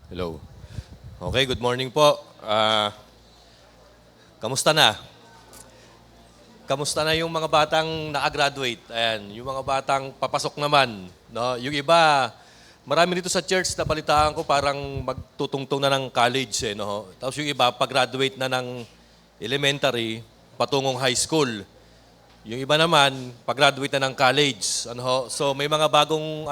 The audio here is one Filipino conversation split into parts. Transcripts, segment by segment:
Hello. Okay, good morning po. Kamusta na? Kamusta na yung mga batang nakagraduate? Ayan, yung mga batang papasok naman. No? Yung iba, marami dito sa church na balitaan ko parang magtutungtong na ng college. No? Tapos yung iba, pag-graduate na ng elementary, patungong high school. Yung iba naman, pag-graduate na ng college. So may mga bagong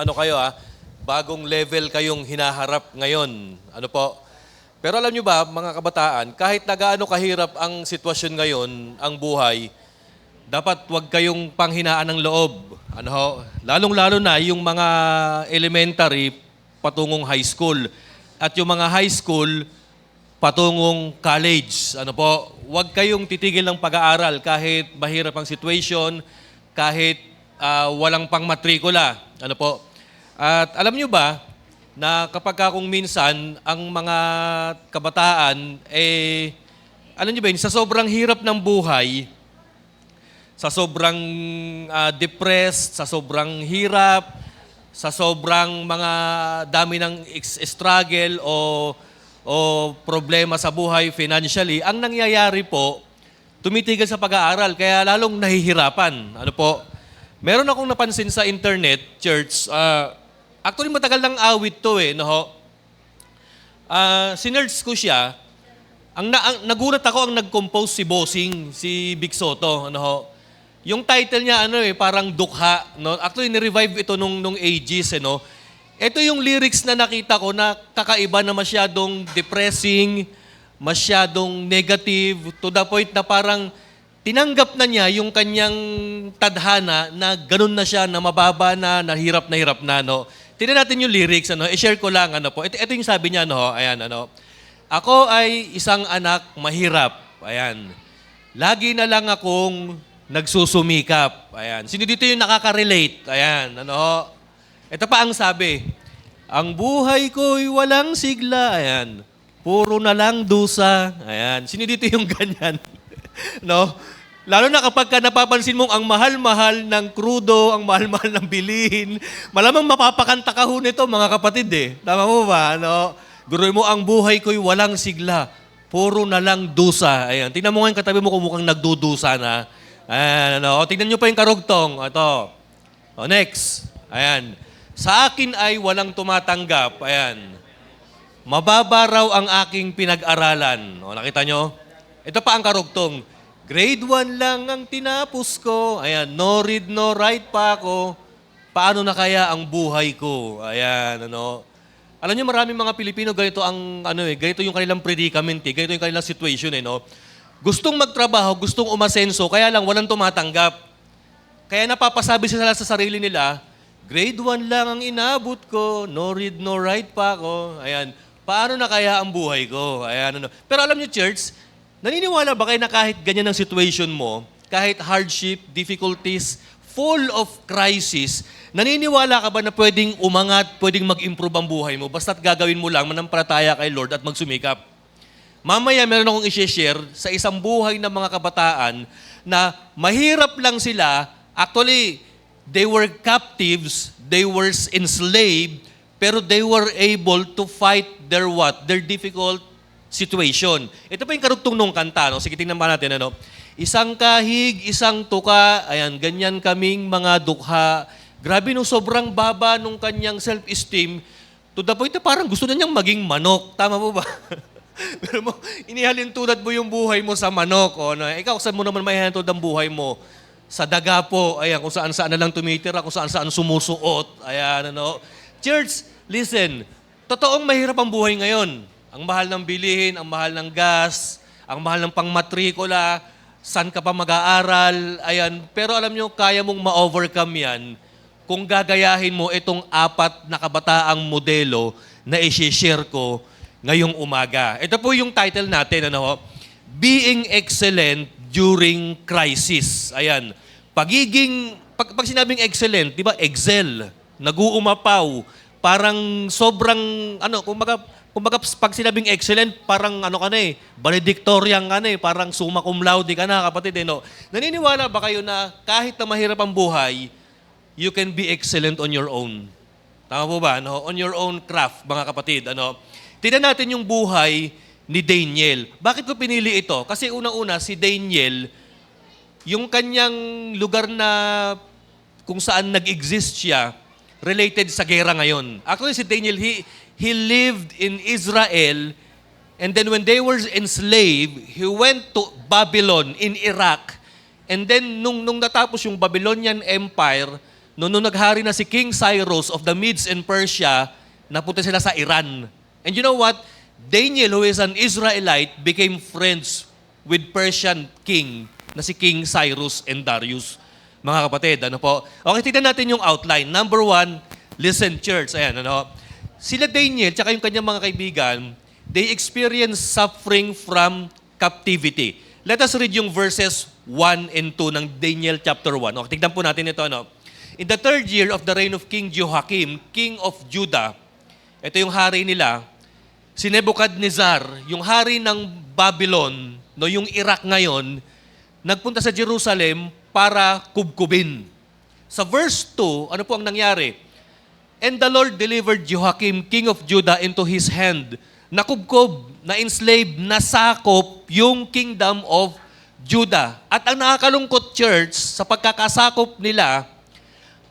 bagong level kayong hinaharap ngayon. Ano po? Pero alam nyo ba, mga kabataan, kahit na gaano kahirap ang sitwasyon ngayon, ang buhay, dapat wag kayong panghinaan ng loob. Lalong-lalo na yung mga elementary patungong high school. At yung mga high school patungong college. Huwag kayong titigil ng pag-aaral kahit mahirap ang situation, kahit walang pangmatrikula. At alam nyo ba na kapag kung minsan ang mga kabataan, alam nyo ba yun, sa sobrang hirap ng buhay, sa sobrang depressed, sa sobrang hirap, sa sobrang mga dami ng struggle o problema sa buhay financially, ang nangyayari po, tumitigil sa pag-aaral, kaya lalong nahihirapan. Meron akong napansin sa internet, church, actually matagal ng awit to sinerge ko siya, nagulat ako ang nag-compose si Bossing, si Big Soto. Yung title niya, parang dukha. Actually, ni-revive ito nung ages. Ito yung lyrics na nakita ko na kakaiba na masyadong depressing, masyadong negative, to the point na parang tinanggap na niya yung kanyang tadhana na ganun na siya, na mababa na hirap na. Tingnan natin yung lyrics, i-share ko lang, Ito yung sabi niya, ayan, Ako ay isang anak mahirap, ayan. Lagi na lang akong nagsusumikap, ayan. Sino dito yung nakaka-relate, ayan, Ito pa ang sabi, ang buhay ko'y walang sigla, ayan. Puro na lang dusa, ayan. Sino dito yung ganyan? Lalo na kapag napapansin mong ang mahal-mahal ng krudo, ang mahal-mahal ng bilihin, malamang mapapakanta ka ho nito, mga kapatid Tama mo ba? Guruin mo, ang buhay ko'y walang sigla. Puro na lang dusa. Ayan. Tingnan mo ngayon katabi mo kung mukhang nagdudusa na. Ayan, tingnan nyo pa yung karugtong. Ito. Next. Ayan. Sa akin ay walang tumatanggap. Ayan. Mababa raw ang aking pinag-aralan. Nakita nyo? Ito pa ang karugtong. Grade 1 lang ang tinapos ko. Ayan, no read, no write pa ako. Paano na kaya ang buhay ko? Ayan, Alam niyo, maraming mga Pilipino, ganito ang, ganito yung kanilang predicament, ganito yung kanilang situation, Gustong magtrabaho, gustong umasenso, kaya lang walang tumatanggap. Kaya napapasabi sila sa sarili nila, grade 1 lang ang inabot ko, no read, no write pa ako. Ayan, paano na kaya ang buhay ko? Ayan, Pero alam niyo, church, naniniwala ba kayo na kahit ganyan ang situation mo, kahit hardship, difficulties, full of crisis, naniniwala ka ba na pwedeng umangat, pwedeng mag-improve ang buhay mo, basta't gagawin mo lang manampalataya kay Lord at magsumikap? Mamaya meron akong i-share sa isang buhay ng mga kabataan na mahirap lang sila, actually, they were captives, they were enslaved, pero they were able to fight their Their difficult situation. Ito pa yung karugtong nung kanta. Sige, tingnan pa natin. Isang kahig, isang tuka, ayan, ganyan kaming mga dukha. Grabe, sobrang baba nung kanyang self-esteem. To the point na parang gusto na niyang maging manok. Tama po ba? Pero inihalin tulad mo yung buhay mo sa manok. Ikaw, saan mo naman maihalin tulad ang buhay mo? Sa daga po, ayan, kung saan-saan na lang tumitira, kung saan-saan sumusuot. Ayan, Church, listen, totoong mahirap ang buhay ngayon. Ang mahal ng bilihin, ang mahal ng gas, ang mahal ng pangmatrikula, saan ka pa mag-aaral, ayan. Pero alam nyo, kaya mong ma-overcome yan kung gagayahin mo itong 4 na kabataang modelo na i-share ko ngayong umaga. Ito po yung title natin, Being Excellent During Crisis. Ayan. Pag sinabing excellent, di ba, excel, nag-uumapaw, parang sobrang, kumbaga, pag sinabing excellent, parang valedictorian ka na parang summa cum laude ka na, kapatid. Naniniwala ba kayo na kahit na mahirap ang buhay, you can be excellent on your own? Tama po ba? Ano? On your own craft, mga kapatid. Ano? Tignan natin yung buhay ni Daniel. Bakit ko pinili ito? Kasi unang-una, si Daniel, yung kanyang lugar na kung saan nag-exist siya, related sa gera ngayon. Actually, si Daniel, he lived in Israel, and then when they were enslaved, he went to Babylon in Iraq, and then nung natapos yung Babylonian Empire, nung naghari na si King Cyrus of the Medes and Persia, napunta sila sa Iran. And you know what? Daniel, who is an Israelite, became friends with Persian king na si King Cyrus and Darius. Mga kapatid, ano po? Okay, tignan natin yung outline. Number 1, listen church. Ayan, ano? Sila Daniel, tsaka yung kanyang mga kaibigan, they experience suffering from captivity. Let us read yung verses 1 and 2 ng Daniel chapter 1. Okay, tignan po natin ito, ano? In the 3rd year of the reign of King Jehoiakim, king of Judah, ito yung hari nila, si Nebuchadnezzar, yung hari ng Babylon, no, yung Iraq ngayon, nagpunta sa Jerusalem para kubkubin. Sa verse 2, ano po ang nangyari? And the Lord delivered Jehoiakim, king of Judah, into his hand. Nakubkob, na-enslaved, nasakop yung kingdom of Judah. At ang nakakalungkot, church, sa pagkakasakop nila,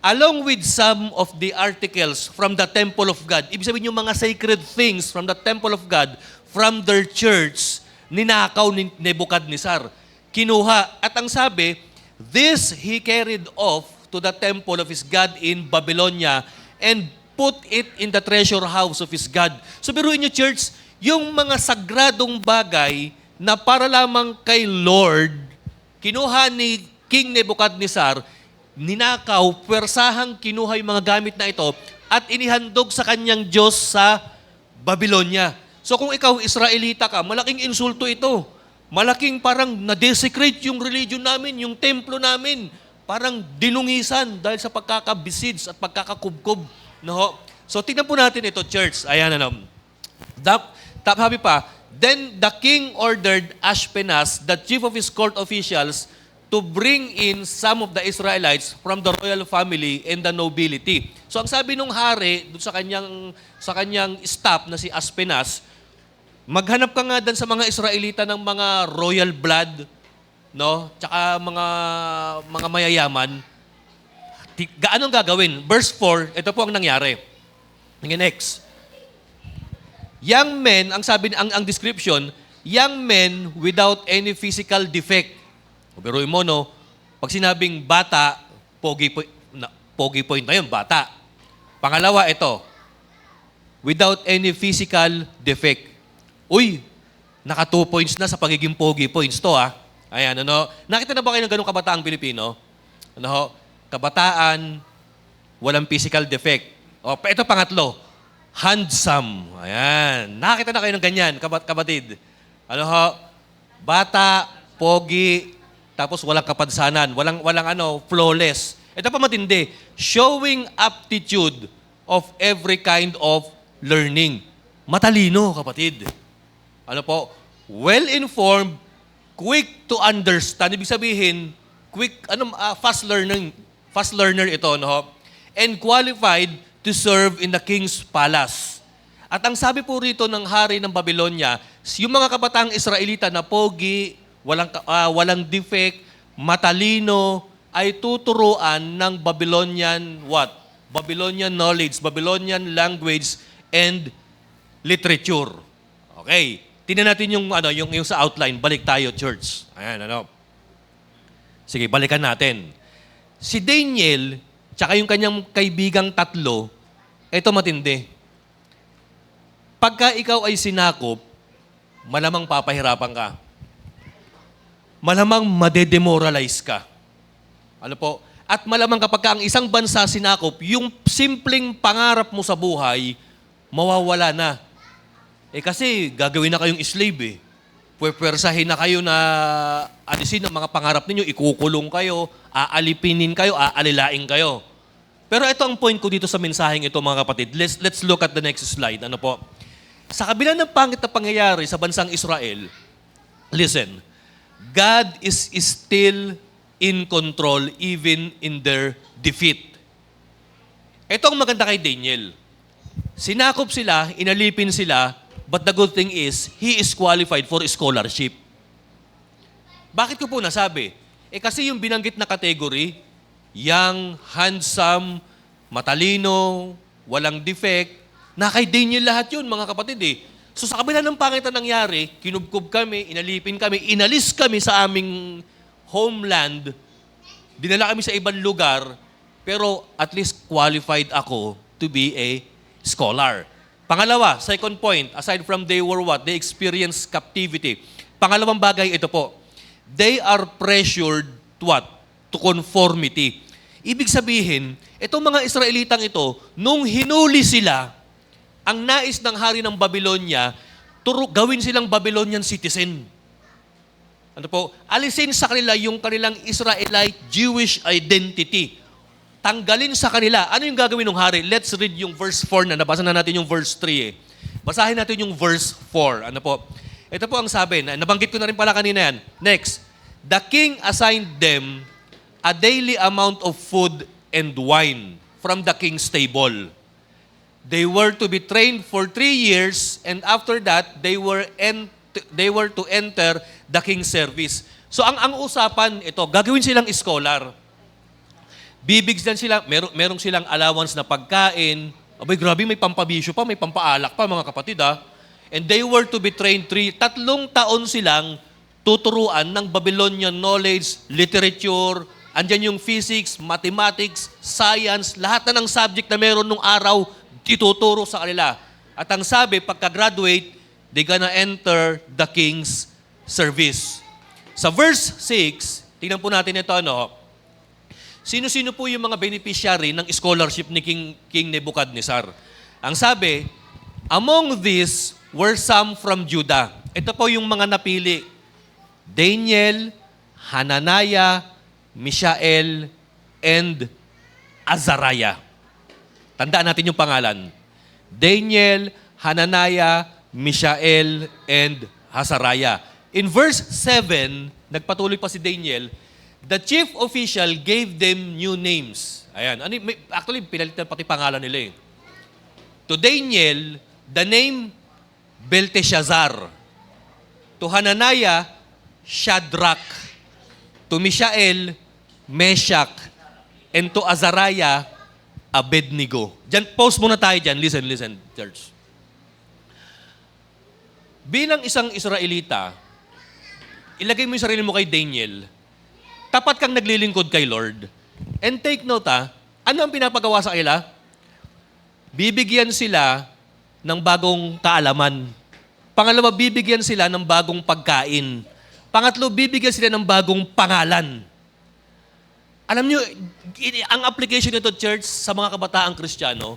along with some of the articles from the temple of God, ibig sabihin yung mga sacred things from the temple of God, from their church, ninakaw ni Nebuchadnezzar. Kinuha. At ang sabi, this he carried off to the temple of his God in Babylonia and put it in the treasure house of his God. So biruin niyo, church, yung mga sagradong bagay na para lamang kay Lord, kinuha ni King Nebuchadnezzar, ninakaw, pwersahang kinuha yung mga gamit na ito at inihandog sa kanyang Diyos sa Babylonia. So kung ikaw Israelita ka, malaking insulto ito. Malaking parang na-desecrate yung religion namin, yung templo namin. Parang dinungisan dahil sa pagkakabisids at pagkakakubkob. No? So tignan po natin ito, church. Ayan, ano. Sabi pa, then the king ordered Ashpenaz, the chief of his court officials, to bring in some of the Israelites from the royal family and the nobility. So ang sabi nung hari dun sa kanyang staff na si Ashpenaz, maghanap ka nga dan sa mga Israelita ng mga royal blood, no? Tsaka mga mayayaman. Gaano gagawin? Verse 4, ito po ang nangyari. Next. Young men, ang description, young men without any physical defect. Pero mo, no, pag sinabing bata, pogi point na yun, bata. Pangalawa, ito, without any physical defect. Uy, naka 2 points na sa pagiging pogi points to, ha? Ayan, ano, nakita na ba kayo ng ganung kabataang Pilipino? Ano ho? Kabataan, walang physical defect. O, ito pangatlo, handsome. Ayan, nakita na kayo ng ganyan, kabatid. Ano ho? Bata, pogi, tapos walang kapansanan, walang flawless. Ito pa matindi, showing aptitude of every kind of learning. Matalino, kapatid. Ano po? Well-informed, quick to understand. Ibig sabihin, fast learner ito, no? And qualified to serve in the king's palace. At ang sabi po rito ng hari ng Babylonia, yung mga kabataang Israelita na pogi, walang defect, matalino, ay tuturuan ng Babylonian what? Babylonian knowledge, Babylonian language, and literature. Okay. Tingnan natin yung sa outline. Balik tayo, church. Ayan, ano. Sige, balikan natin. Si Daniel, tsaka yung kanyang kaibigang tatlo, ito matindi. Pagka ikaw ay sinakop, malamang papahirapan ka. Malamang madedemoralize ka. Ano po? At malamang kapag ang isang bansa sinakop, yung simpleng pangarap mo sa buhay, mawawala na. Kasi gagawin na kayong slave eh. Pwersahin na kayo na alisin ang mga pangarap ninyo, ikukulong kayo, aalipinin kayo, aalilaing kayo. Pero ito ang point ko dito sa mensaheng ito, mga kapatid. Let's look at the next slide. Ano po? Sa kabila ng pangit na pangyayari sa bansang Israel, listen, God is still in control even in their defeat. Ito ang maganda kay Daniel. Sinakop sila, inalipin sila, but the good thing is, he is qualified for scholarship. Bakit ko po nasabi? Kasi yung binanggit na category, young, handsome, matalino, walang defect, na kay Daniel lahat yun, mga kapatid eh. So sa kabila ng pangit na nangyari, kinubkob kami, inalipin kami, inalis kami sa aming homeland, dinala kami sa ibang lugar, pero at least qualified ako to be a scholar. Pangalawa, second point, aside from they were what? They experienced captivity. Pangalawang bagay, ito po. They are pressured to what? To conformity. Ibig sabihin, itong mga Israelitang ito, nung hinuli sila, ang nais ng hari ng Babylonia, gawin silang Babylonian citizen. Ano po? Alisin sa kanila yung kanilang Israelite Jewish identity. Tanggalin sa kanila. Ano yung gagawin ng hari? Let's read yung verse 4 na nabasa na natin yung verse 3 eh. Basahin natin yung verse 4. Ano po? Ito po ang sabi. Nabanggit ko na rin pala kanina yan. Next. The king assigned them a daily amount of food and wine from the king's table. They were to be trained for 3 years and after that, they were to enter the king's service. So ang usapan ito, gagawin silang scholar. Bibigyan sila, merong silang allowance na pagkain. Abay, grabe, may pampabisyo pa, may pampaalak pa, mga kapatid ha. And they were to be trained 3 taon silang tuturuan ng Babylonian knowledge, literature, andyan yung physics, mathematics, science, lahat na ng subject na meron nung araw, ituturo sa kanila. At ang sabi, pagka-graduate, they gonna enter the king's service. Sa verse 6, tingnan po natin ito, ano, sino-sino po yung mga beneficiary ng scholarship ni King Nebuchadnezzar? Ang sabi, among these were some from Judah. Ito po yung mga napili. Daniel, Hananiah, Mishael, and Azariah. Tandaan natin yung pangalan. Daniel, Hananiah, Mishael, and Azariah. In verse 7, nagpatuloy pa si Daniel, the chief official gave them new names. Ayan. Actually, pinalitan pati pangalan nila eh. To Daniel, the name Belteshazzar. To Hananiah, Shadrach. To Mishael, Meshach. And to Azariah, Abednego. Pause muna tayo dyan. Listen, church. Bilang isang Israelita, ilagay mo yung sarili mo kay Daniel, tapat kang naglilingkod kay Lord. And take note ano ang pinapagawa sa kanila? Bibigyan sila ng bagong kaalaman. Pangalawa, bibigyan sila ng bagong pagkain. Pangatlo, bibigyan sila ng bagong pangalan. Alam nyo, ang application nito, church, sa mga kabataang Kristiyano,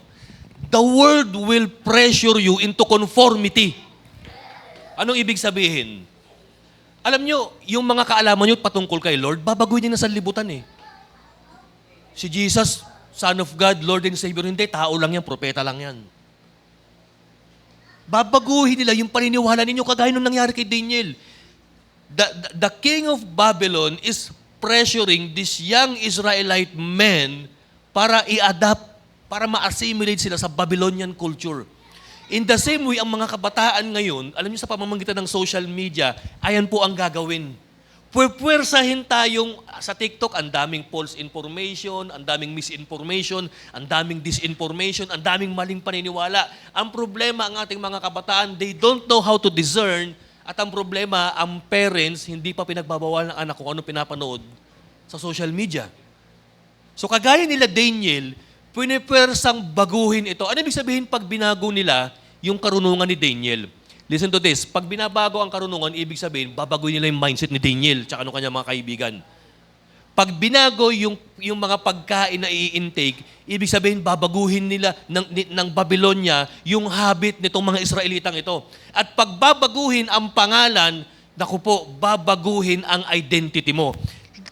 the world will pressure you into conformity. Anong ibig sabihin? Alam nyo, yung mga kaalaman nyo patungkol kay Lord, babaguhin niya na sa libutan eh. Si Jesus, Son of God, Lord and Savior, hindi, tao lang yan, propeta lang yan. Babaguhin nila yung paniniwala ninyo kagaya nung nangyari kay Daniel. The king of Babylon is pressuring these young Israelite men para i-adapt, para ma-assimilate sila sa Babylonian culture. In the same way, ang mga kabataan ngayon, alam niyo sa pamamagitan ng social media, ayan po ang gagawin. Puwersahin tayong sa TikTok, ang daming false information, ang daming misinformation, ang daming disinformation, ang daming maling paniniwala. Ang problema ang ating mga kabataan, they don't know how to discern, at ang problema, ang parents, hindi pa pinagbabawal ng anak kung ano pinapanood sa social media. So kagaya nila Daniel, pinipersang baguhin ito. Ano ibig sabihin pag binago nila yung karunungan ni Daniel? Listen to this. Pag binabago ang karunungan, ibig sabihin, babaguhin nila yung mindset ni Daniel tsaka ng kanyang mga kaibigan. Pag binago yung mga pagkain na i-intake, ibig sabihin, babaguhin nila ng Babylonia yung habit nitong mga Israelitang ito. At pag babaguhin ang pangalan, naku po, babaguhin ang identity mo.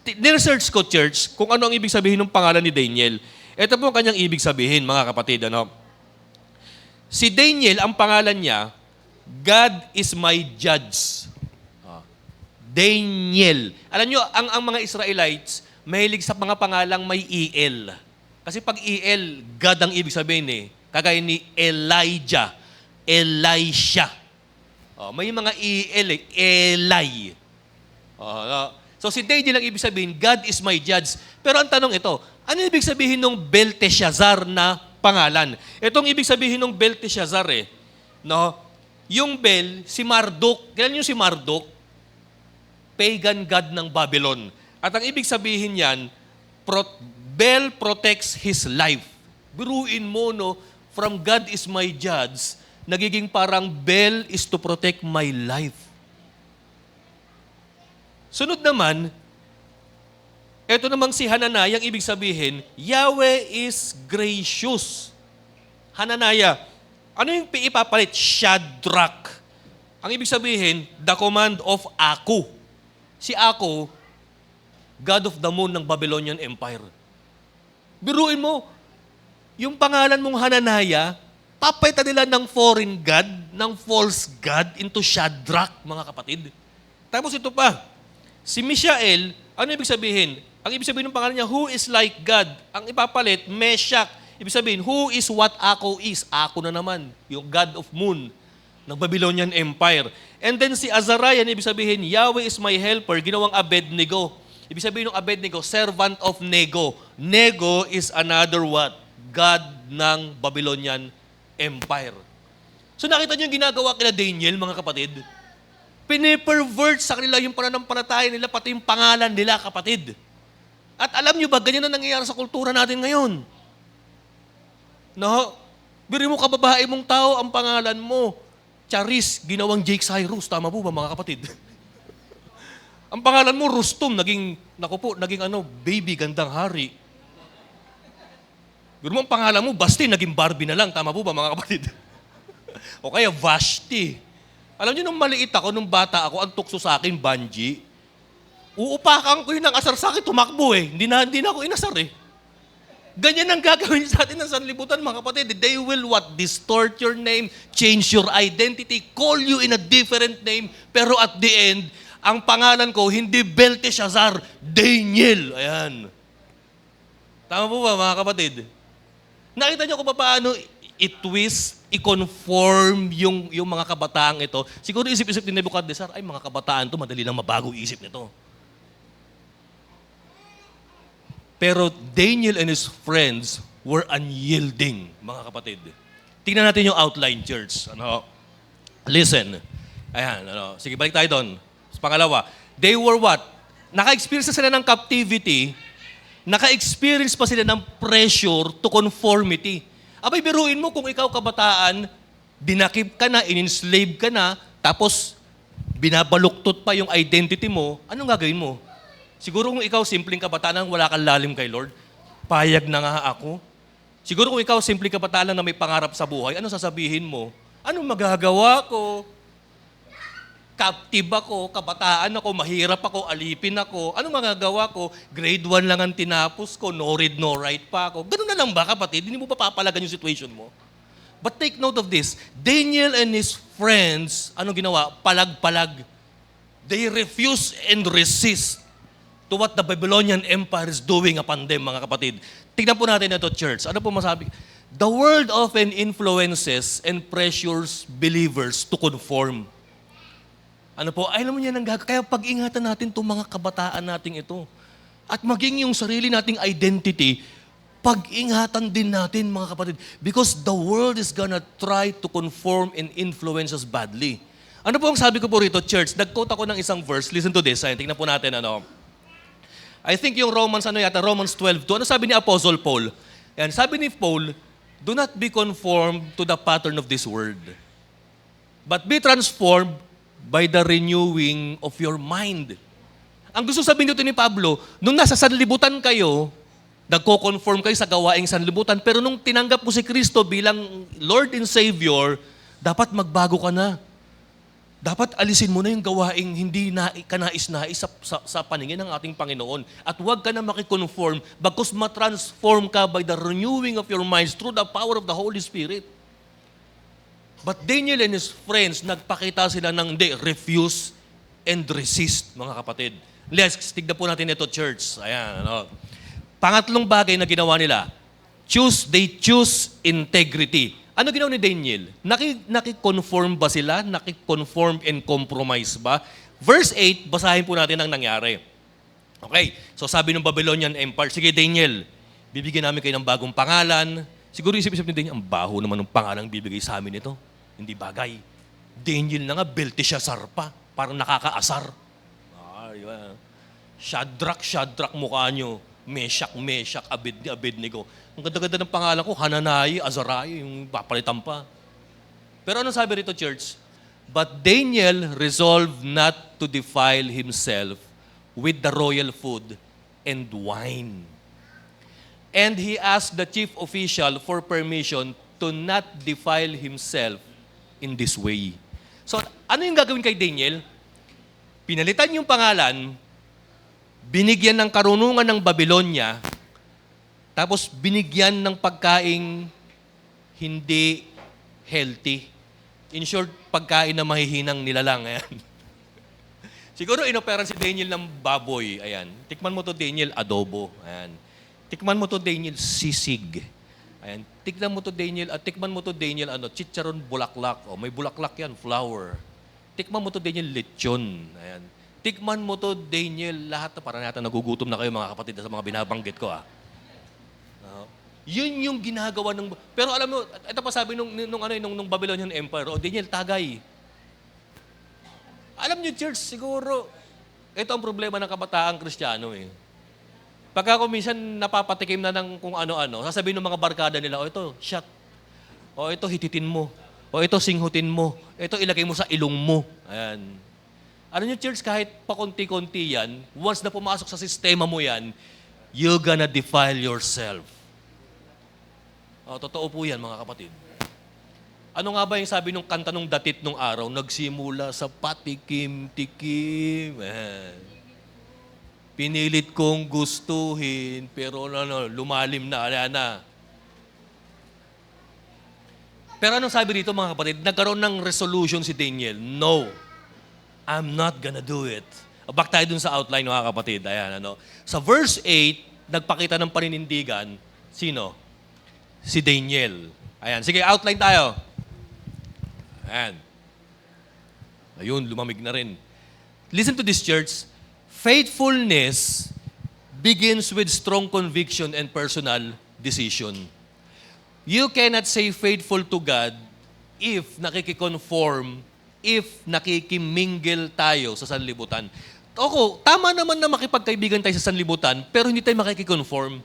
Niresearch ko, church, kung ano ang ibig sabihin ng pangalan ni Daniel. Ito po ang kanyang ibig sabihin, mga kapatid. Si Daniel, ang pangalan niya, God is my judge. Daniel. Alam nyo, ang mga Israelites, mahilig sa mga pangalang may EL. Kasi pag EL, God ang ibig sabihin eh. Kagaya ni Elijah, Elisha. May mga E-L, Eli. So si Daniel ang ibig sabihin, God is my judge. Pero ang tanong ito, ano ibig sabihin ng Belteshazzar na pangalan? Itong ibig sabihin ng Belteshazzar no? Yung Bel, si Marduk. Kailan yung si Marduk? Pagan god ng Babylon. At ang ibig sabihin yan, Bel protects his life. Biruin mo, no? From God is my judge, nagiging parang Bel is to protect my life. Sunod naman, eto namang si Hananiah, ang ibig sabihin, Yahweh is gracious. Hananiah, ano yung ipapalit? Shadrach. Ang ibig sabihin, the command of Aku. Si Aku, God of the moon ng Babylonian Empire. Biruin mo, yung pangalan mong Hananiah, papalitan nila ng foreign god, ng false god into Shadrach, mga kapatid. Tapos ito pa, si Mishael, ano ibig sabihin? Ang ibig sabihin ng pangalan niya, who is like God? Ang ipapalit, Meshach. Ibig sabihin, who is what Ako is? Ako na naman, yung God of moon ng Babylonian Empire. And then si Azariah, ibig sabihin, Yahweh is my helper, ginawang Abednego. Ibig sabihin ng Abednego, servant of Nego. Nego is another what? God ng Babylonian Empire. So nakita niyo yung ginagawa kila Daniel, mga kapatid? Pinipervert sa kanila yung pananampalataya nila, pati yung pangalan nila, kapatid. At alam niyo ba, ganyan na nangyayari sa kultura natin ngayon. No? Biri mo kababae mong tao, ang pangalan mo, Charis, ginawang Jake Cyrus. Tama po ba, mga kapatid? Ang pangalan mo, Rustum, naging baby, gandang hari. Biri mo ang pangalan mo, Basti, naging Barbie na lang. Tama po ba, mga kapatid? O kaya Vashti. Alam niyo, nung maliit ako, nung bata ako, ang tukso sa akin, Banji, uupakan ko yun ng asar sa akin, tumakbo Hindi na ako inasar Ganyan ang gagawin sa atin ng sanlibutan, mga kapatid. They will what? Distort your name, change your identity, call you in a different name, pero at the end, ang pangalan ko, hindi Belteshazzar, Daniel. Ayan. Tama po ba, mga kapatid? Nakita niyo kung paano i-twist, i-conform yung mga kabataang ito. Siguro isip-isip ni Nebuchadnezzar, ay mga kabataan to, madali lang mabago isip nito. Pero Daniel and his friends were unyielding, mga kapatid. Tingnan natin yung outline, church. Listen. Ayan, sige, balik tayo doon. Pangalawa, they were what? Naka-experience sila ng captivity, naka-experience pa sila ng pressure to conformity. Abay, biruin mo kung ikaw kabataan, dinakip ka na, in-enslave ka na, tapos binabaluktot pa yung identity mo, anong gagawin mo? Siguro kung ikaw simpleng kabataan, wala kang lalim kay Lord, payag na nga ako. Siguro kung ikaw simpleng kabataan na may pangarap sa buhay, ano sasabihin mo? Anong magagawa ko? Captive ako, kabataan ako, mahirap ako, alipin ako. Anong magagawa ko? Grade 1 lang ang tinapos ko, no read, no write pa ako. Ganun na lang ba, kapatid? Hindi mo pa papalagan yung situation mo? But take note of this. Daniel and his friends, anong ginawa? Palag-palag. They refuse and resist to what the Babylonian Empire is doing upon them, mga kapatid. Tignan po natin ito, church. Ano po masabi? The world often influences and pressures believers to conform. Ano po? Alam mo niya, kaya pag-ingatan natin itong mga kabataan natin ito. At maging yung sarili nating identity, pag-ingatan din natin, mga kapatid. Because the world is gonna try to conform and influence us badly. Ano po ang sabi ko po rito, church? Nag-quote ako ng isang verse. Listen to this. Tingnan po natin, I think yung Romans 12:2. Ano sabi ni Apostle Paul? Yan, sabi ni Paul, do not be conformed to the pattern of this world, but be transformed by the renewing of your mind. Ang gusto sabihin dito ni Pablo, nung nasa sanlibutan kayo, nagko-conform kayo sa gawaing sanlibutan, pero nung tinanggap mo si Kristo bilang Lord and Savior, dapat magbago ka na. Dapat alisin mo na yung gawaing hindi kanais-nais sa paningin ng ating Panginoon. At huwag ka na makikonform bagkus matransform ka by the renewing of your minds through the power of the Holy Spirit. But Daniel and his friends, nagpakita sila ng refuse and resist, mga kapatid. Let's tignan po natin ito, church. Ayan, Pangatlong bagay na ginawa nila, They choose integrity. Ano ginawa ni Daniel? Naki-conform ba sila? Naki-conform and compromise ba? Verse 8, basahin po natin ang nangyari. Okay, so sabi ng Babylonian Empire, sige Daniel, bibigyan namin kayo ng bagong pangalan. Siguro isip-isip ni Daniel, ang baho naman ng pangalang bibigay sa amin ito. Hindi bagay. Daniel na nga, Belteshazzar pa. Parang nakakaasar. Yun. Shadrach mukha nyo. Meshach, Abednego. Ang ganda-ganda ng pangalan ko, Hananai, Azariah, yung papalitan pa. Pero ano sabi rito, church? But Daniel resolved not to defile himself with the royal food and wine. And he asked the chief official for permission to not defile himself in this way. So, ano yung gagawin kay Daniel? Pinalitan yung pangalan, binigyan ng karunungan ng Babylonia, tapos binigyan ng pagkaing hindi healthy. In short, pagkain na mahihinang nilalang. Ayan. Siguro inoperan si Daniel ng baboy. Ayan. Tikman mo to Daniel, adobo. Ayan. Tikman mo to Daniel, sisig. Ayan. Tikman mo to Daniel, chicharon bulaklak. O, may bulaklak yan, flour. Tikman mo to Daniel, lechon. Ayan. Tikman mo to Daniel, lahat na parang natin nagugutom na kayo mga kapatid sa mga binabanggit ko. Yun yung ginagawa ng... Pero alam mo, ito pa sabi nung Babylonian Empire, o Daniel, tagay. Alam niyo, church, siguro, ito ang problema ng kabataang Kristiyano eh. Pagka kung minsan napapatikim na ng kung ano-ano, sasabihin ng mga barkada nila, o ito, shot. O ito, hititin mo. O ito, singhutin mo. Ito, ilagay mo sa ilong mo. Ayan. Alam niyo, church, kahit pakunti-kunti yan, once na pumasok sa sistema mo yan, you're gonna defile yourself. O, totoo po yan, mga kapatid. Ano nga ba yung sabi nung kanta nung datit nung araw? Nagsimula sa patikim-tikim. Pinilit kong gustuhin, pero lumalim na, na. Pero anong sabi dito mga kapatid? Nagkaroon ng resolution si Daniel. No, I'm not gonna do it. Back tayo dun sa outline mga kapatid. Ayan, Sa verse 8, nagpakita ng paninindigan, sino? Si Daniel. Ayan, sige, outline tayo. Ayan. Ayun, lumamig na rin. Listen to this, church. Faithfulness begins with strong conviction and personal decision. You cannot say faithful to God if nakikiconform, if nakikimingle tayo sa sanlibutan. Tama naman na makipagkaibigan tayo sa sanlibutan, pero hindi tayo makikiconform.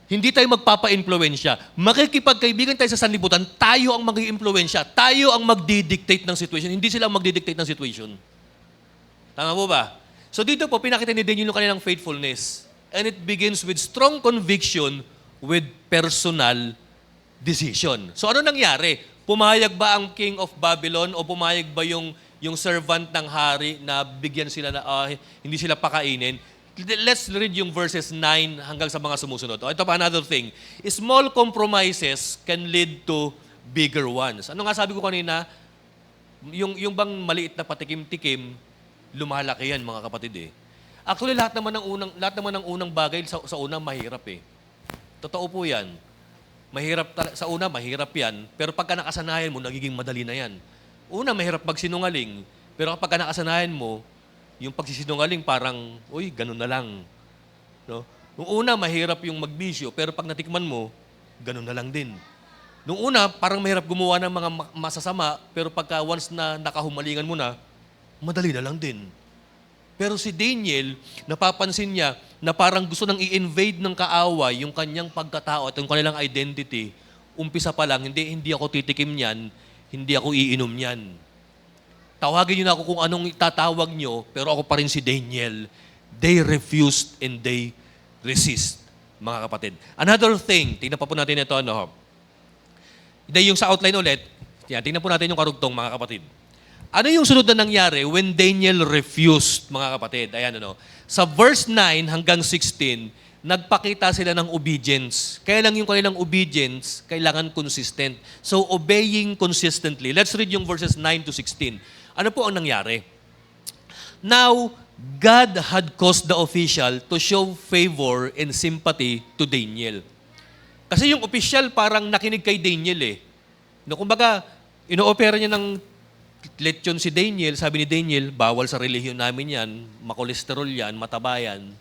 Hindi tayo magpapa-impluensya. Makikipagkaibigan tayo sa sanlibutan, tayo ang mag-i-impluensya. Tayo ang magdidictate ng situation. Hindi sila ang magdidictate ng situation. Tama po ba? So dito po, pinakita ni Daniel yung kanilang faithfulness. And it begins with strong conviction with personal decision. So ano nangyari? Pumayag ba ang king of Babylon o pumayag ba yung servant ng hari na bigyan sila na hindi sila pakainin? Let's read yung verses 9 hanggang sa mga sumusunod. Ito pa another thing. Small compromises can lead to bigger ones. Ano nga sabi ko kanina? Yung bang maliit na patikim-tikim, lumalaki yan mga kapatid eh. Actually, lahat naman ng unang bagay sa una mahirap eh. Totoo po yan. Sa una, mahirap yan. Pero pagka nakasanayan mo, nagiging madali na yan. Una, mahirap magsinungaling. Pero kapag nakasanayan mo, yung pagsisinungaling parang, uy, ganun na lang. No? Nung una, mahirap yung magbisyo, pero pag natikman mo, ganun na lang din. Nung una, parang mahirap gumawa ng mga masasama, pero pagka once na nakahumalingan mo na, madali na lang din. Pero si Daniel, napapansin niya na parang gusto nang i-invade ng kaaway yung kanyang pagkatao at yung kanilang identity. Umpisa pa lang, hindi ako titikim niyan, hindi ako iinom niyan. Tawagin niyo na ako kung anong itatawag niyo, pero ako pa rin si Daniel. They refused and they resist, mga kapatid. Another thing, tingnan pa po natin ito, yung sa outline ulit, tingnan po natin yung karugtong, mga kapatid. Ano yung sunod na nangyari when Daniel refused, mga kapatid? Ayan, Sa verse 9 hanggang 16, nagpakita sila ng obedience. Kaya lang yung kanilang obedience, kailangan consistent. So, obeying consistently. Let's read yung verses 9 to 16. Ano po ang nangyari? Now, God had caused the official to show favor and sympathy to Daniel. Kasi yung official parang nakinig kay Daniel eh. No, kumbaga, ino-opera niya ng lechon si Daniel. Sabi ni Daniel, bawal sa relihiyon namin yan, makolesterol yan, mataba yan.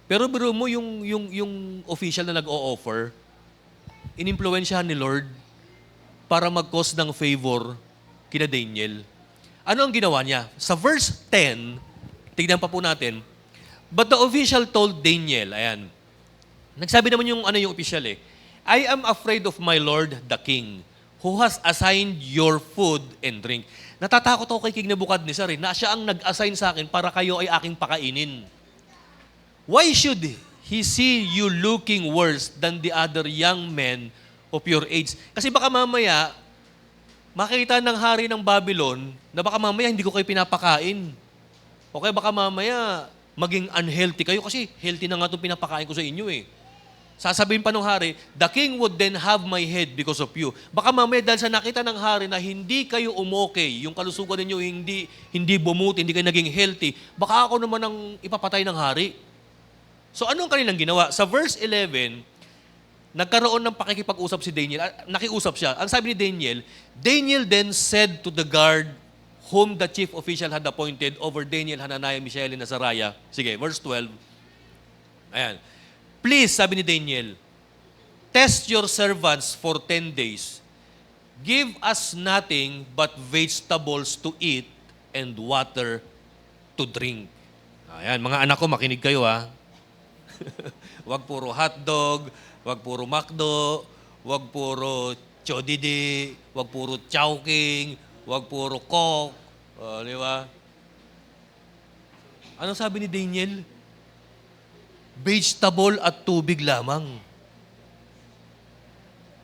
Pero biro mo yung official na nag-o-offer, inimpluwensyahan ni Lord para mag-cause ng favor kina Daniel. Ano ang ginawa niya? Sa verse 10, tignan pa po natin, but the official told Daniel, ayan, nagsabi naman yung official eh, I am afraid of my Lord the King, who has assigned your food and drink. Natatakot ako kay King Nebuchadnezzar na siya ang nag-assign sa akin para kayo ay aking pakainin. Why should he see you looking worse than the other young men of your age? Kasi baka mamaya, makita ng hari ng Babylon na baka mamaya hindi ko kayo pinapakain. O kaya baka mamaya maging unhealthy kayo kasi healthy na nga itong pinapakain ko sa inyo eh. Sasabihin pa ng hari, the king would then have my head because of you. Baka mamaya dahil sa nakita ng hari na hindi kayo umokay, yung kalusugan ninyo hindi bumuti, hindi kayo naging healthy, baka ako naman ang ipapatay ng hari. So ano ang kanilang ginawa? Sa verse 11, nagkaroon ng pakikipag-usap si Daniel. Nakiusap siya. Ang sabi ni Daniel, Daniel then said to the guard whom the chief official had appointed over Daniel, Hananiah, Mishael, and Azariah. Sige, verse 12. Ayan. Please, sabi ni Daniel, test your servants for 10 days. Give us nothing but vegetables to eat and water to drink. Ayan, mga anak ko, makinig kayo ha. Wag puro hotdog, wag puro McDo, wag puro Chodidi, wag puro Chowking, wag puro Coke. Di ba? Ano sabi ni Daniel? Vegetable at tubig lamang.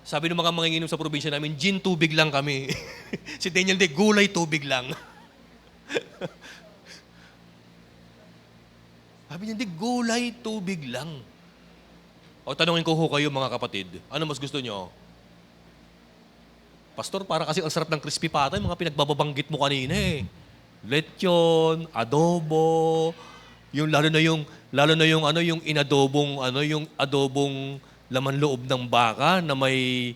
Sabi ng mga manginginom sa probinsya namin, gin tubig lang kami. Si Daniel, gulay tubig lang. Sabi niya, gulay tubig lang. O tanungin ko ho kayo mga kapatid, ano mas gusto nyo? Pastor, para kasi ang sarap ng crispy pata, yung mga pinagbababanggit mo kanina eh. Lechon, adobo, yung lalo na yung adobong laman loob ng baka na may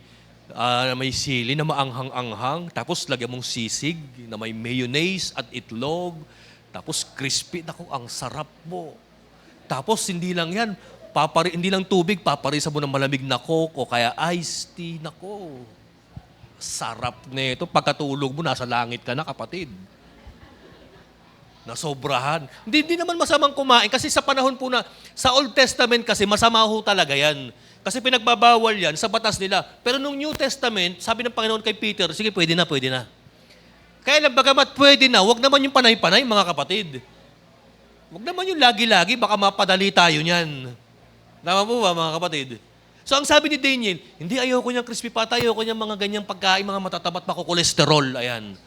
sili na maanghang-anghang, tapos lagyan mong sisig na may mayonnaise at itlog, tapos crispy, naku, ang sarap mo. Tapos hindi lang yan, hindi lang tubig, paparisa mo ng malamig na Coke o kaya iced tea, naku. Sarap nito, pagkatulog mo nasa langit ka na, kapatid. Nasobrahan. Hindi naman masamang kumain kasi sa panahon po na, sa Old Testament kasi masama ho talaga yan. Kasi pinagbabawal yan sa batas nila. Pero nung New Testament, sabi ng Panginoon kay Peter, sige, pwede na, pwede na. Kaya lang, bagamat pwede na, wag naman yung panay-panay, mga kapatid. Wag naman yung lagi-lagi, baka mapadali tayo niyan. Tama po ba, mga kapatid? So ang sabi ni Daniel, hindi, ayoko niyang crispy pata, ayoko niyang mga ganyang pagkain, mga matatabat, makukolesterol, ayan.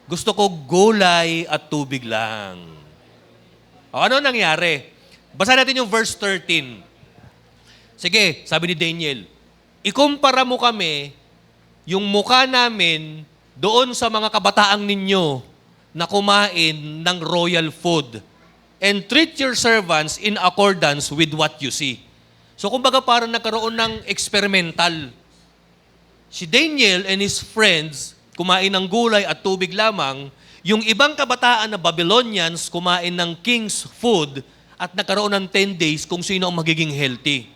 Gusto ko gulay at tubig lang. O ano nangyari? Basa natin yung verse 13. Sige, sabi ni Daniel, ikumpara mo kami, yung mukha namin, doon sa mga kabataang ninyo na kumain ng royal food and treat your servants in accordance with what you see. So kumbaga parang nagkaroon ng experimental. Si Daniel and his friends kumain ng gulay at tubig lamang, yung ibang kabataan na Babylonians kumain ng king's food at nagkaroon ng 10 days kung sino ang magiging healthy.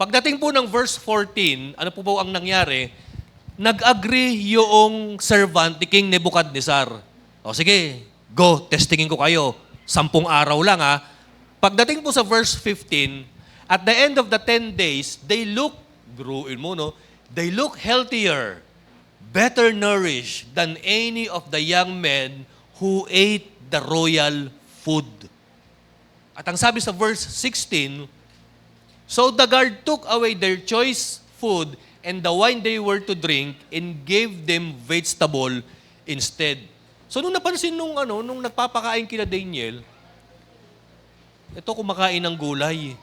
Pagdating po ng verse 14, ano po ang nangyari? Nag-agree yung servant ni King Nebuchadnezzar. O sige, go, testingin ko kayo. 10 araw lang ha. Pagdating po sa verse 15, at the end of the 10 days, they look, they look healthier, better nourished than any of the young men who ate the royal food. At ang sabi sa verse 16, so the guard took away their choice food and the wine they were to drink and gave them vegetable instead. So nung napansin nung nagpapakain kina Daniel, ito kumakain ng gulay.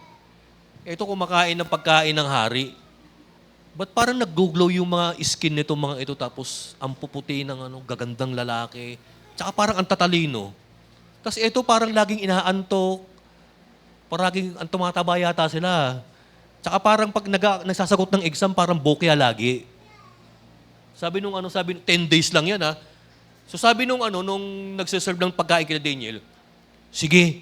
Ito kumakain ng pagkain ng hari. Ba't parang nag-glow yung mga skin nito mga ito tapos ang puputi ng gagandang lalaki. Tsaka parang ang tatalino. Tapos ito parang laging inaantok. Parang tumataba yata sila. Tsaka parang pag nagsasagot ng exam, parang bokya lagi. Sabi 10 days lang yan ha. So sabi nung nagsiserve ng pagkain kina Daniel, sige,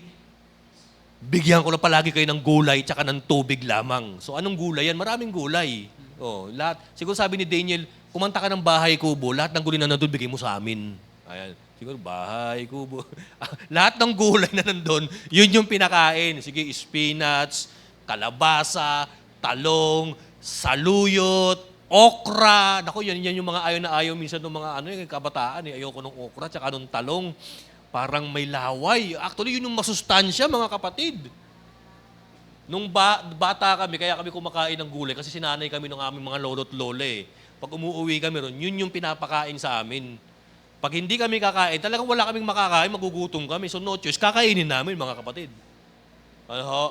bigyan ko na palagi kayo ng gulay tsaka ng tubig lamang. So anong gulay yan? Maraming gulay. Oh, lahat. Siguro sabi ni Daniel, kumanta ka ng bahay kubo, lahat ng gulay na nandun, bigay mo sa amin. Ayan. Siguro bahay kubo. Lahat ng gulay na nandun, yun yung pinakain. Sige, spinach, kalabasa, talong, saluyot, okra. Naku, yan yung mga ayaw na ayaw minsan ng mga yung kabataan. Ayoko ng okra, tsaka ng talong. Parang may laway. Actually, yun yung masustansya, mga kapatid. Nung bata kami, kaya kami kumakain ng gulay kasi sinanay kami ng aming mga lolo't lola eh. Pag umuwi kami ron, yun yung pinapakain sa amin. Pag hindi kami kakain, talagang wala kaming makakain, magugutom kami. So no choice, kakainin namin, mga kapatid. Ano ho?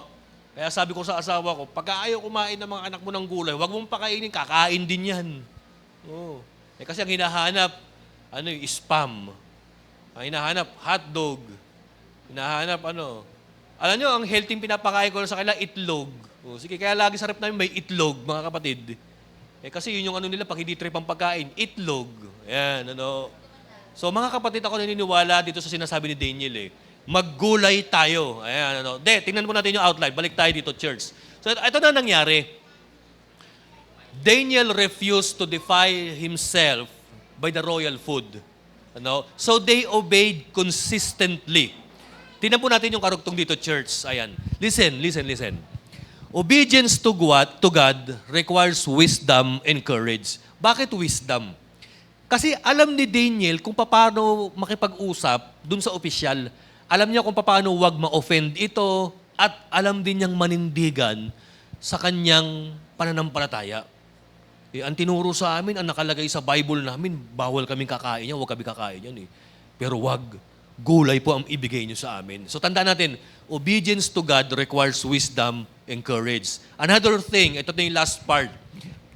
Kaya sabi ko sa asawa ko, pag ayaw kumain ng mga anak mo ng gulay, huwag mong pakainin, kakain din yan. Oh. Kasi ang hinahanap, spam. Ang hinahanap, hotdog. Hinahanap, Alam nyo, ang healthy pinapakain ko sa kanila, itlog. O, sige, kaya lagi sa rep namin may itlog, mga kapatid. Kasi yun yung nila, pag hindi trip ang pagkain, itlog. Ayan, So, mga kapatid, ako naniniwala dito sa sinasabi ni Daniel Maggulay tayo. Ayan, tingnan mo natin yung outline. Balik tayo dito, church. So, ito na nangyari. Daniel refused to defy himself by the royal food. So they obeyed consistently. Tingnan po natin yung karugtong dito, church. Ayan. Listen. Obedience to God requires wisdom and courage. Bakit wisdom? Kasi alam ni Daniel kung paano makipag-usap dun sa opisyal. Alam niya kung paano wag ma-offend ito at alam din niyang manindigan sa kanyang pananampalataya. Ang tinuro sa amin, ang nakalagay sa Bible namin, bawal kaming kakain yan, huwag kami kakain yan Pero wag, gulay po ang ibigay niyo sa amin. So tandaan natin, obedience to God requires wisdom and courage. Another thing, ito na yung last part.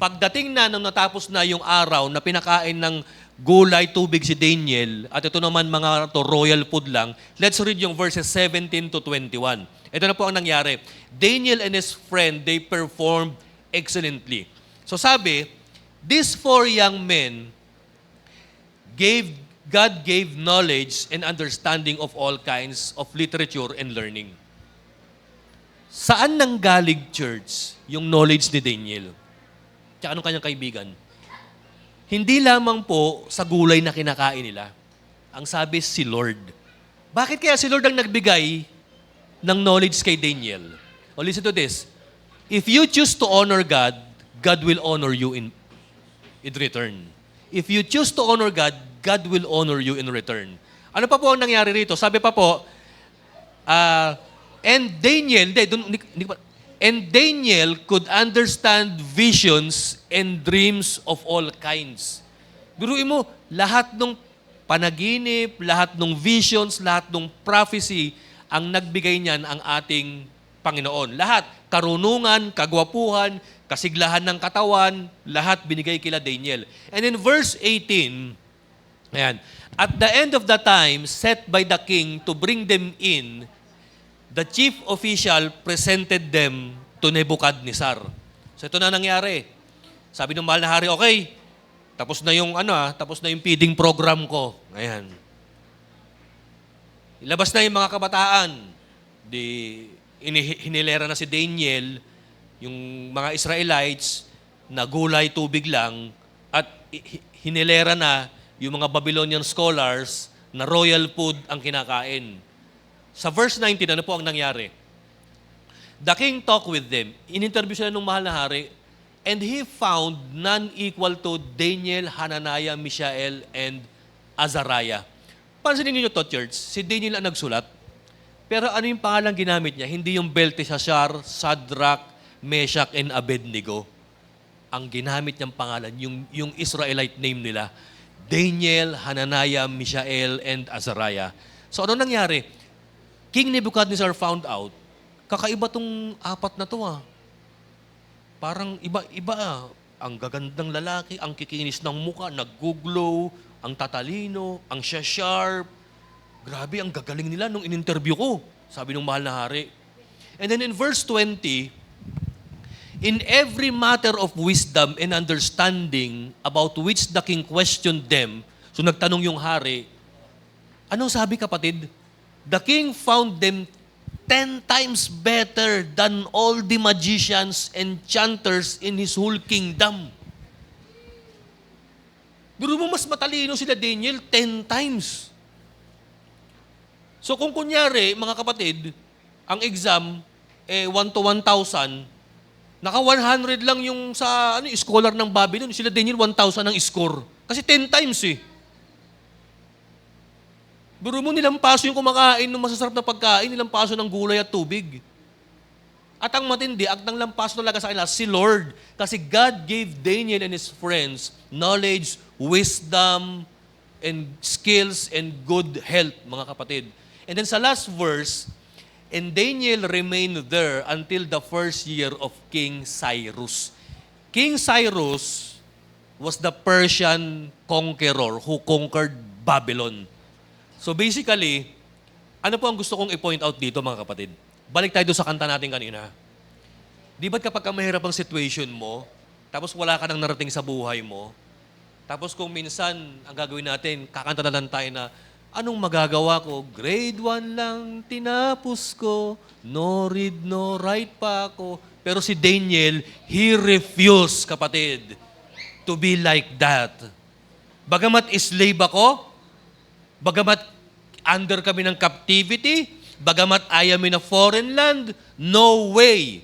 Pagdating na nung natapos na yung araw na pinakain ng gulay, tubig si Daniel, at ito naman mga royal food lang, let's read yung verses 17 to 21. Ito na po ang nangyari. Daniel and his friend, they performed excellently. So sabi, these 4 young men God gave knowledge and understanding of all kinds of literature and learning. Saan nanggaling, church, yung knowledge ni Daniel? Tsaka anong kanyang kaibigan? Hindi lamang po sa gulay na kinakain nila. Ang sabi, si Lord. Bakit kaya si Lord ang nagbigay ng knowledge kay Daniel? O listen to this. If you choose to honor God, God will honor you in return. If you choose to honor God, God will honor you in return. Ano pa po ang nangyari rito? Sabi pa po, and Daniel could understand visions and dreams of all kinds. Biruin mo, lahat ng panaginip, lahat ng visions, lahat ng prophecy, ang nagbigay niyan ang ating Panginoon. Lahat, karunungan, kagwapuhan, kasiglahan ng katawan, lahat binigay kila Daniel. And in verse 18, ayan, at the end of the time set by the king to bring them in, the chief official presented them to Nebuchadnezzar. So ito na nangyari. Sabi ng mahal na hari, okay, tapos na yung feeding program ko. Ayan. Ilabas na yung mga kabataan. Hinilera na si Daniel, yung mga Israelites, na gulay, tubig lang, at hinilera na yung mga Babylonian scholars na royal food ang kinakain. Sa verse 19, ano po ang nangyari? The king talked with them. In-interview sila ng mahal na hari, and he found none equal to Daniel, Hananiah, Mishael, and Azariah. Pansinin niyo to, church, si Daniel ang nagsulat. Pero ano yung pangalang ginamit niya? Hindi yung Belteshazzar, Shadrach, Meshach, and Abednego. Ang ginamit niyang pangalan, yung Israelite name nila, Daniel, Hananiah, Mishael, and Azariah. So ano nangyari? King Nebuchadnezzar found out, kakaiba tong 4 na to Parang iba. Ang gagandang lalaki, ang kikinis ng muka, nag-glow, ang tatalino, ang sharp. Grabe, ang gagaling nila nung in-interview ko, sabi ng mahal na hari. And then in verse 20, In every matter of wisdom and understanding about which the king questioned them, so nagtanong yung hari, anong sabi kapatid? The king found them 10 times better than all the magicians and enchanters in his whole kingdom. Biro mo mas matalino sila Daniel 10 times. So kung kunyari, mga kapatid, ang exam, 1 to 1,000, naka 100 lang yung sa scholar ng Babylon. Sila Daniel, 1,000 ang score. Kasi 10 times eh. Biro mo nilampaso yung kumakain ng masasarap na pagkain, nilampaso ng gulay at tubig. At ang matindi, ang lampaso talaga sa kanila, si Lord. Kasi God gave Daniel and his friends knowledge, wisdom, and skills, and good health, mga kapatid. And then sa last verse, and Daniel remained there until the first year of King Cyrus. King Cyrus was the Persian conqueror who conquered Babylon. So basically, ano po ang gusto kong i-point out dito mga kapatid? Balik tayo doon sa kanta natin kanina. Di ba't kapag mahirap ang situation mo, tapos wala ka nang narating sa buhay mo, tapos kung minsan, ang gagawin natin, kakanta na lang tayo na, anong magagawa ko? Grade 1 lang tinapos ko, no read, no write pa ako. Pero si Daniel, he refused, kapatid, to be like that. Bagamat slave ako, bagamat under kami ng captivity, bagamat I am in a foreign land, no way.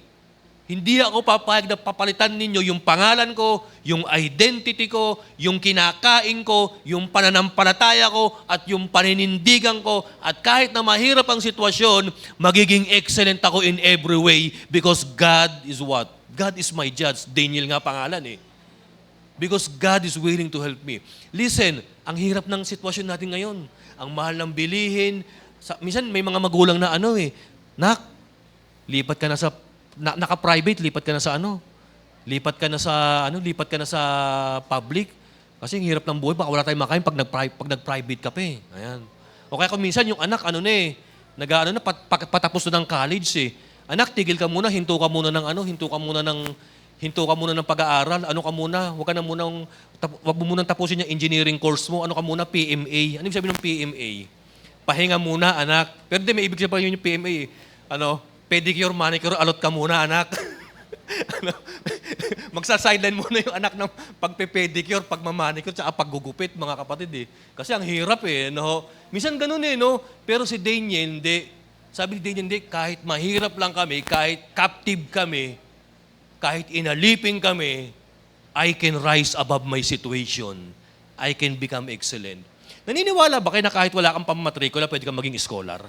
Hindi ako papayag na papalitan ninyo yung pangalan ko, yung identity ko, yung kinakain ko, yung pananampalataya ko, at yung paninindigan ko. At kahit na mahirap ang sitwasyon, magiging excellent ako in every way because God is what? God is my judge. Daniel nga pangalan eh. Because God is willing to help me. Listen, ang hirap ng sitwasyon natin ngayon. Ang mahal ng bilihin. Minsan may mga magulang na Nak, lipat ka na sa naka-private, lipat ka na sa lipat ka na sa public. Kasi ang hirap ng buhay, baka wala tayong makain pag nag-private ka pa eh. Ayan. O kaya kung minsan yung anak, patapos na ng college eh. Anak, tigil ka muna, hinto ka muna ng pag-aaral. Wag mo munang tapusin yung engineering course mo. PMA. Ano ibig sabihin ng PMA? Pahinga muna, anak. Pero may ibig sabihin yung PMA pedicure, manicure, alot ka muna, anak. Magsa-sideline muna yung anak ng pagpe-pedicure, pagmamanicure, tsaka paggugupit, mga kapatid eh. Kasi ang hirap eh, no? Minsan ganun eh, no? Pero si Daniel, hindi. Sabi ni Daniel, hindi, kahit mahirap lang kami, kahit captive kami, kahit inaliping kami, I can rise above my situation. I can become excellent. Naniniwala ba kayo na kahit wala kang pamatrikula, pwede kang maging scholar?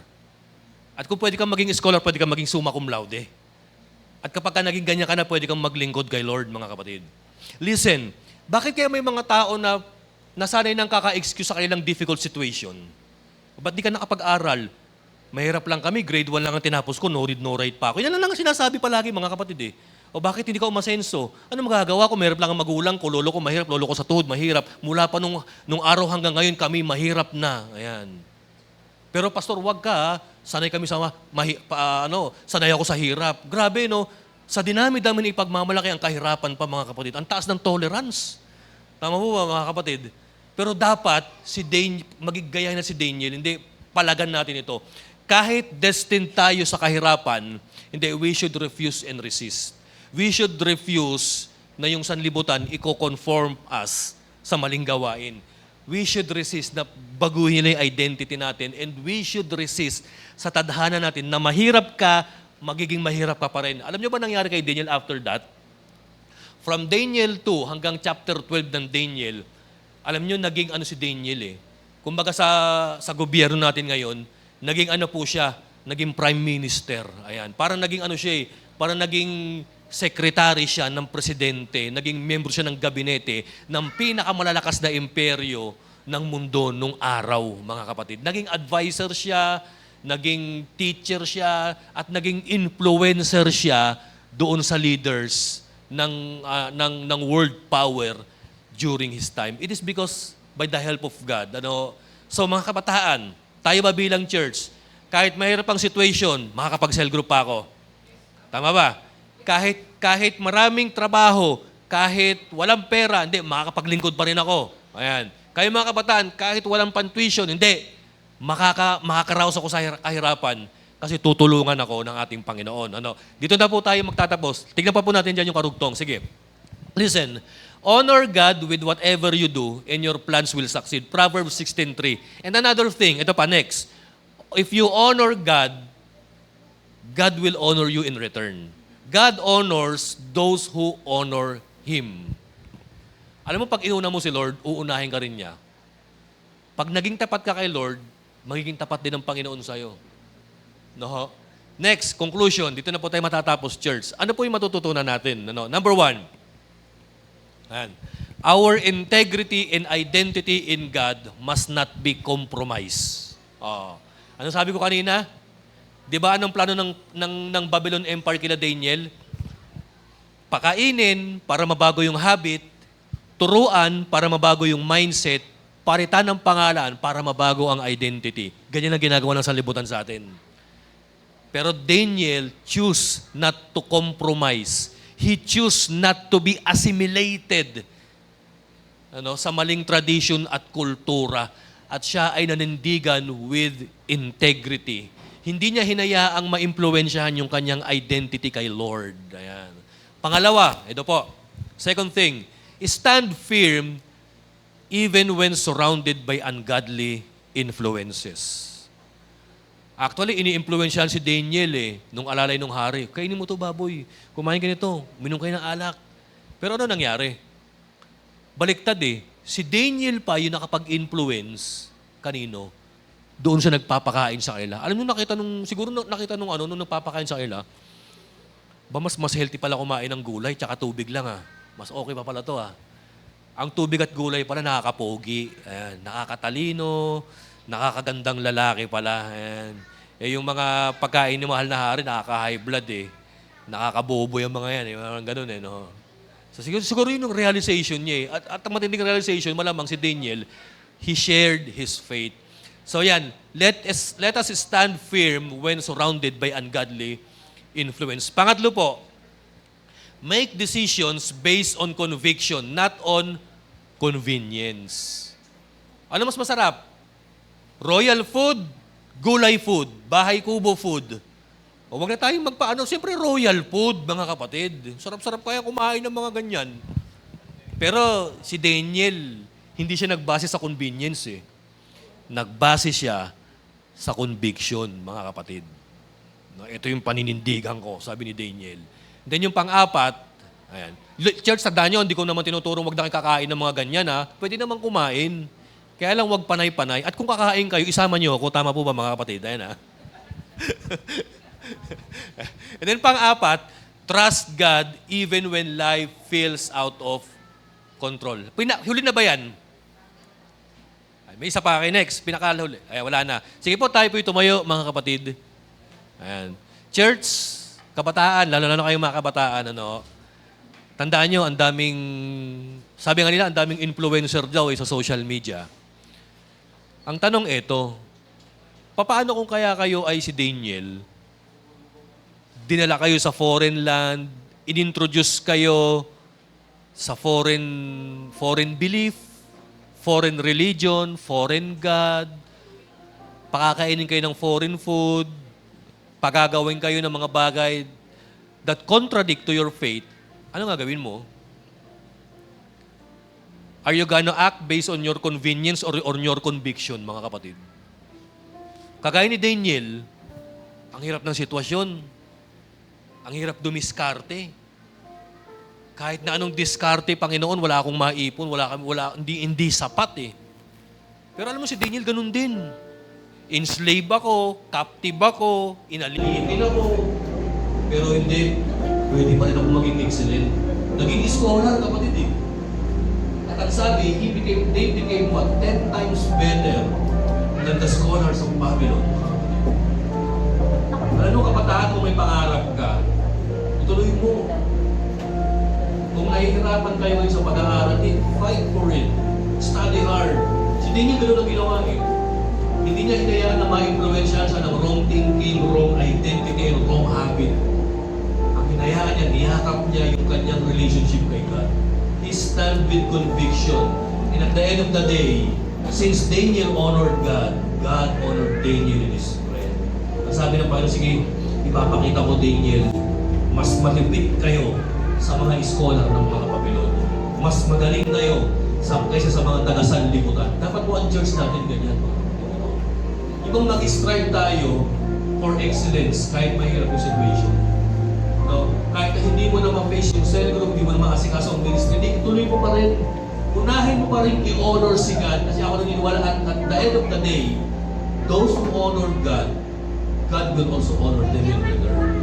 At kung pwede kang maging scholar, pwede kang maging summa cum laude. At kapag ka naging ganyan ka na, pwede kang maglingkod kay Lord, mga kapatid. Listen, bakit kaya may mga tao na nasanay nang kaka-excuse sa kanilang difficult situation? Ba't di ka nakapag-aral? Mahirap lang kami, grade 1 lang ang tinapos ko, no read, no write pa ako. Yan lang ang sinasabi palagi, mga kapatid eh. O bakit hindi ka umasenso? Ano magagawa ko? Mahirap lang ang magulang ko, lolo ko mahirap, lolo ko sa tuhod mahirap. Mula pa nung araw hanggang ngayon, kami mahirap na. Ayan. Pero pastor, wag ka, sanay kami sanay ako sa hirap. Grabe, no? Sa dinami-dami ng ipagmamalaki ang kahirapan pa, mga kapatid. Ang taas ng tolerance. Tama po ba, mga kapatid? Pero dapat, magigaya na si Daniel, hindi, palagan natin ito. Kahit destined tayo sa kahirapan, hindi, we should refuse and resist. We should refuse na yung sanlibutan, i-conform us sa maling gawain. We should resist na baguhin nila yung identity natin, and we should resist sa tadhana natin na mahirap ka, magiging mahirap ka pa rin. Alam niyo ba nangyari kay Daniel after that? From Daniel 2 hanggang chapter 12 ng Daniel, alam niyo naging si Daniel eh. Kumbaga sa gobyerno natin ngayon, naging po siya, naging prime minister. Ayan, parang naging parang naging secretary siya ng presidente, naging membro siya ng gabinete ng pinakamalalakas na imperyo ng mundo nung araw, mga kapatid. Naging advisor siya, naging teacher siya, at naging influencer siya doon sa leaders ng world power during his time. It is because by the help of God. So mga kabataan, tayo ba bilang church, kahit mahirap ang situation, makakapag-cell group pa ako. Tama ba? Kahit kahit maraming trabaho, kahit walang pera, hindi, makakapaglingkod pa rin ako. Ayan. Kayo mga kabataan, kahit walang pantuition, hindi, makakaraos ako sa kahirapan kasi tutulungan ako ng ating Panginoon. Ano? Dito na po tayo magtatapos. Tignan pa po natin dyan yung karugtong. Sige. Listen. Honor God with whatever you do and your plans will succeed. Proverbs 16:3. And another thing, ito pa next. If you honor God, God will honor you in return. God honors those who honor Him. Alam mo, pag inuna mo si Lord, uunahin ka rin niya. Pag naging tapat ka kay Lord, magiging tapat din ng Panginoon sa'yo. No? Next, conclusion. Dito na po tayo matatapos, church. Ano po yung matututunan natin? Ano? Number 1. Our integrity and identity in God must not be compromised. Ano sabi ko kanina? Di ba anong plano ng Babylon Empire kila Daniel? Pakainin para mabago yung habit, turuan para mabago yung mindset, palitan ng pangalan para mabago ang identity. Ganyan ang ginagawa ng sanlibutan sa atin. Pero Daniel choose not to compromise. He choose not to be assimilated sa maling tradition at kultura. At siya ay nanindigan with integrity. Hindi niya hinayaang maimpluwensyahan yung kanyang identity kay Lord. Ayan. Pangalawa, ito po. Second thing, stand firm even when surrounded by ungodly influences. Actually, ini-influensyahan si Daniel nung alalay nung hari. Kainin mo to, baboy. Kumain ka nito. Minom kayo ng alak. Pero ano nangyari? Baliktad Si Daniel pa yung nakapag-influence kanino? Doon siya nagpapakain sa kanila. Alam niyo, siguro nakita nung nagpapakain sa kanila, mas healthy pala kumain ng gulay tsaka tubig lang Mas okay pa pala to Ang tubig at gulay pala nakakapogi. Ayan, nakakatalino, nakakagandang lalaki pala. Ayan. Yung mga pagkain ni mahal na hari, nakaka-high blood Nakakabobo yung mga yan. Yung ganun no? So siguro yun yung realization niya At ang matinding realization, malamang si Daniel, he shared his faith. So yan, let us stand firm when surrounded by ungodly influence. Pangatlo po, make decisions based on conviction, not on convenience. Ano mas masarap? Royal food, gulay food, bahay kubo food. O wag na tayong siyempre royal food, mga kapatid. Sarap-sarap kaya kumain ng mga ganyan. Pero si Daniel, hindi siya nagbase sa convenience Nagbase siya sa conviction, mga kapatid. Ito yung paninindigan ko, sabi ni Daniel. Then yung pang-apat, ayan. Church, tandaan nyo, hindi ko naman tinuturong wag na kayo kakain ng mga ganyan Pwede naman kumain. Kaya lang wag panay-panay. At kung kakain kayo, isama nyo ako. Tama po ba, mga kapatid? Ayan And then pang-apat, trust God even when life feels out of control. Huli na ba yan? May isa pa kay next. Pinakahuli. Ay, wala na. Sige po, tayo po tumayo, mga kapatid. Ayan. Church, kabataan, lalo na kayo mga kabataan, tandaan nyo, sabi nga nila, ang daming influencer daw sa social media. Ang tanong ito, paano kung kaya kayo ay si Daniel, dinala kayo sa foreign land, inintroduce kayo sa foreign belief, foreign religion, foreign God, pakakainin kayo ng foreign food, pagagawin kayo ng mga bagay that contradict to your faith, ano nga gawin mo? Are you gonna act based on your convenience or on your conviction, mga kapatid? Kagaya ni Daniel, ang hirap ng sitwasyon, ang hirap dumiskarte. Kahit na anong diskarte, Panginoon, wala akong maipon, hindi sapat Pero alam mo si Daniel, ganun din. Enslave ako, captive ako, inalitin ako. Pero hindi, pwede pa rin ako maging excellent. Naging scholar, kapatid At ang sabi, they became 10 times better than the scholars of Babylon. Alam mo, kabataan, kung may pangarap ka, ituloy mo. Kung nahihirapan kayo ngayon sa pag-aaral, fight for it. Study hard. Si Daniel gano'n ang ginawa Hindi niya hinayaan na ma-influensyahan siya ng wrong thinking, wrong identity, and wrong habit. Ang hinayaan niya, niyakap niya yung kanyang relationship kay God. He stand with conviction. And at the end of the day, since Daniel honored God, God honored Daniel in his prayer. Ang sabi ng Panginoon, sige, ipapakita ko Daniel, mas matipid kayo sa mga scholar ng mga Babylono. Mas magaling kayo kaysa sa mga taga-sanlibutan. Dapat po ang church natin ganyan. Yung mag-strive tayo for excellence kahit mahirap yung situation. No? Kahit na hindi mo na ma-face yung cell group, hindi mo na ma-asikaso ang ministry, hindi, tuloy mo pa rin. Unahin mo pa rin i-honor si God kasi ako naniniwala at the end of the day, those who honor God, God will also honor them in return.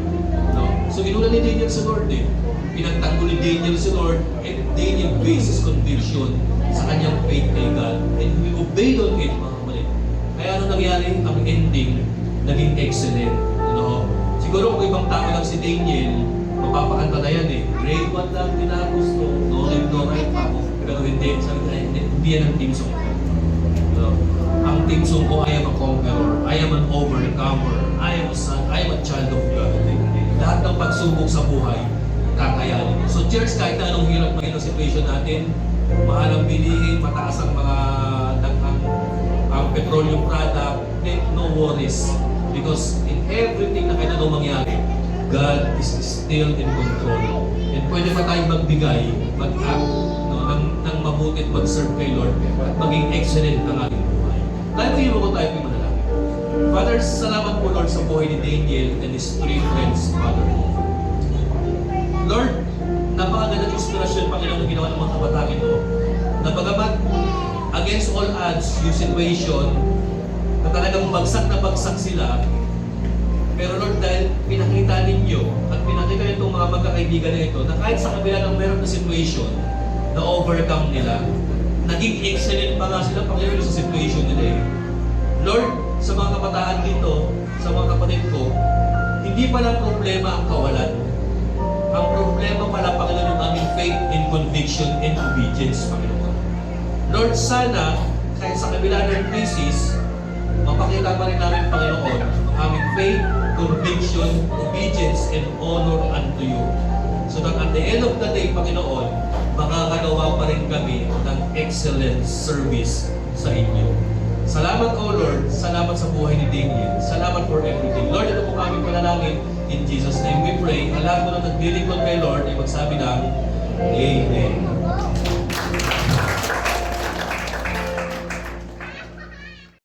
No? So inulan ni Daniel si Lord eh. Pinagtanggol ni Daniel si Lord and Daniel based his conviction sa kanyang faith kay God and we obeyed on it mga kapatid. Kaya ano nangyari? Ang ending naging excellent. No? Siguro kung ibang tao lang si Daniel, mapapakanta na yan eh. Grade 1 lang tinapos to, no left, no right pa ako. Pero hindi, sabi na, hindi yan ang team song ko. No? Ang team song ko, I am a conqueror, I am an overcomer, I am a son, I am a child of God. Lahat ng pagsubok sa buhay, kakayanin. So church, kahit na anong hirap ngayon ang situation natin, mahal ang bilihin, mataas ang mga ang petroleum product, no worries. Because in everything na kahit anong mangyari, God is still in control. And pwede pa tayong magbigay, mag-act, no, ng mabuti at mag-serve kay Lord at maging excellent ang ating buhay. Tayo po yung tayo po manalangin. Father, salamat po Lord sa buhay ni Daniel and his 3 friends, Father. Lord, napakagandang inspirasyon, Panginoon, na ginawa ng mga kabataan ito. Na bagamat against all odds, yung situation, na talagang bagsak na bagsak sila, pero Lord, dahil pinakita ninyo at pinakita nitong mga magkakaibigan na ito, na kahit sa kabila ng meron na situation, na overcome nila, naging excellent pa nga sila, Panginoon, sa situation nila eh. Lord, sa mga kabataan dito, sa mga kapatid ko, hindi pala problema ang kawalan. Ang problema pala, Panginoon, yung aming faith and conviction and obedience, Panginoon. Lord, sana, kahit sa kabila ng crisis, mapakita pa rin namin, Panginoon, ang aming faith, conviction, obedience, and honor unto you. So that at the end of the day, Panginoon, makakagawa pa rin kami ng excellent service sa inyo. Salamat, O Lord. Salamat sa buhay ni Daniel. Salamat for everything. Lord, ito po kami panalangin. In Jesus' name we pray. Alam mo na naglilingkod kay Lord ay magsabi ng Amen.